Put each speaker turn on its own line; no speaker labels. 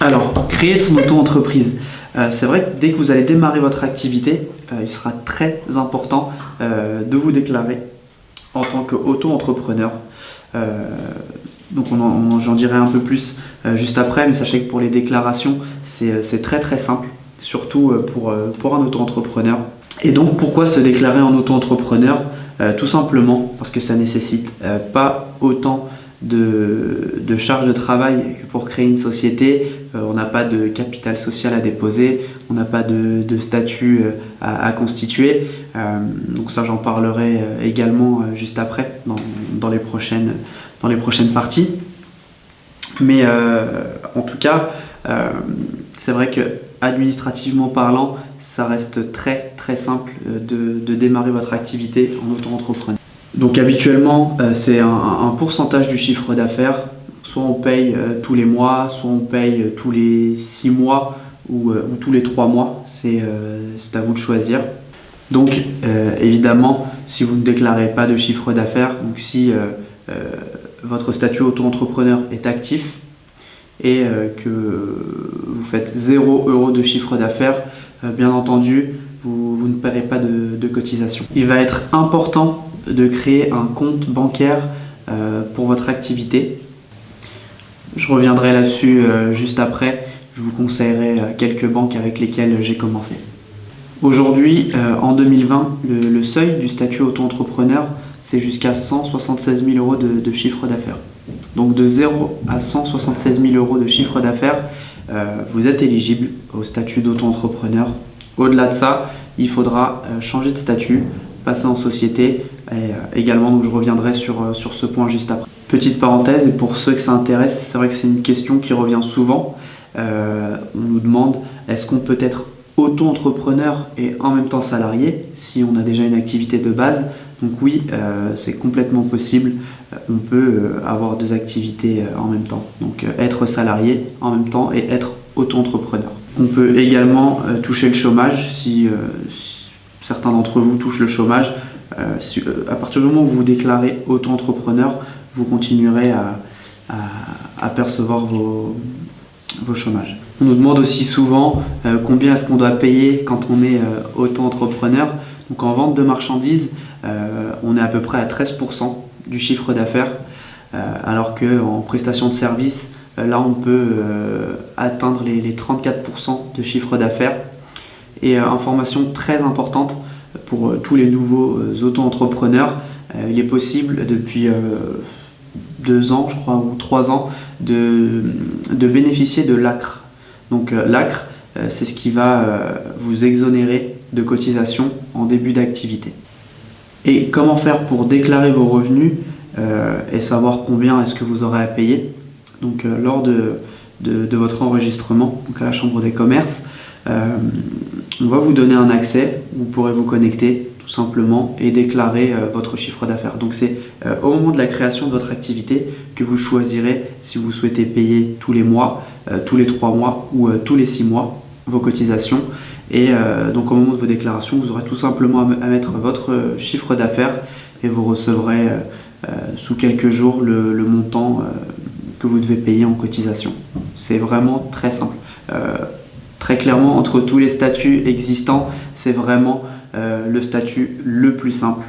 Alors, créer son auto-entreprise. C'est vrai que dès que vous allez démarrer votre activité, il sera très important de vous déclarer en tant qu'auto-entrepreneur. Donc j'en dirai un peu plus juste après, mais sachez que pour les déclarations, c'est très très simple, surtout pour un auto-entrepreneur. Et donc pourquoi se déclarer en auto-entrepreneur? Tout simplement parce que ça nécessite pas autant de charges de travail que pour créer une société. On n'a pas de capital social à déposer, on n'a pas de statut à constituer. Donc ça, j'en parlerai également juste après dans les prochaines parties. Mais en tout cas, c'est vrai que administrativement parlant, ça reste très très simple de démarrer votre activité en auto-entrepreneur. Donc habituellement, c'est un pourcentage du chiffre d'affaires. Soit on paye tous les mois, soit on paye tous les 6 mois ou tous les 3 mois. C'est à vous de choisir. Donc évidemment, si vous ne déclarez pas de chiffre d'affaires, donc si votre statut auto-entrepreneur est actif et que vous faites 0 € de chiffre d'affaires, bien entendu, vous ne paierez pas de cotisation. Il va être important de créer un compte bancaire pour votre activité. Je reviendrai là-dessus juste après. Je vous conseillerai quelques banques avec lesquelles j'ai commencé. Aujourd'hui, en 2020, le seuil du statut auto-entrepreneur, c'est jusqu'à 176 000 € de chiffre d'affaires. Donc de 0 à 176 000 € de chiffre d'affaires, vous êtes éligible au statut d'auto-entrepreneur. Au-delà de ça, il faudra changer de statut, passer en société et également, donc je reviendrai sur ce point juste après. Petite parenthèse, et pour ceux que ça intéresse, c'est vrai que c'est une question qui revient souvent. On nous demande, est-ce qu'on peut être auto-entrepreneur et en même temps salarié si on a déjà une activité de base? Donc oui, c'est complètement possible. On peut avoir 2 activités en même temps. Donc être salarié en même temps et être auto-entrepreneur. On peut également toucher le chômage si certains d'entre vous touchent le chômage. À partir du moment où vous déclarez auto-entrepreneur, vous continuerez à percevoir vos chômages. On nous demande aussi souvent combien est-ce qu'on doit payer quand on est auto-entrepreneur. Donc en vente de marchandises, on est à peu près à 13% du chiffre d'affaires, alors qu'en prestation de services, là on peut atteindre les 34% de chiffre d'affaires. Et information très importante pour tous les nouveaux auto-entrepreneurs, il est possible depuis 2 ans, je crois, ou 3 ans, de bénéficier de l'ACRE. Donc l'ACRE, c'est ce qui va vous exonérer de cotisations en début d'activité. Et comment faire pour déclarer vos revenus et savoir combien est-ce que vous aurez à payer? Donc lors de votre enregistrement, donc à la Chambre des commerces, on va vous donner un accès, vous pourrez vous connecter tout simplement et déclarer votre chiffre d'affaires. Donc c'est au moment de la création de votre activité que vous choisirez si vous souhaitez payer tous les mois, tous les 3 mois ou tous les 6 mois vos cotisations. Et donc au moment de vos déclarations, vous aurez tout simplement à mettre votre chiffre d'affaires et vous recevrez sous quelques jours le montant que vous devez payer en cotisation. C'est vraiment très simple. Très clairement, entre tous les statuts existants, c'est vraiment le statut le plus simple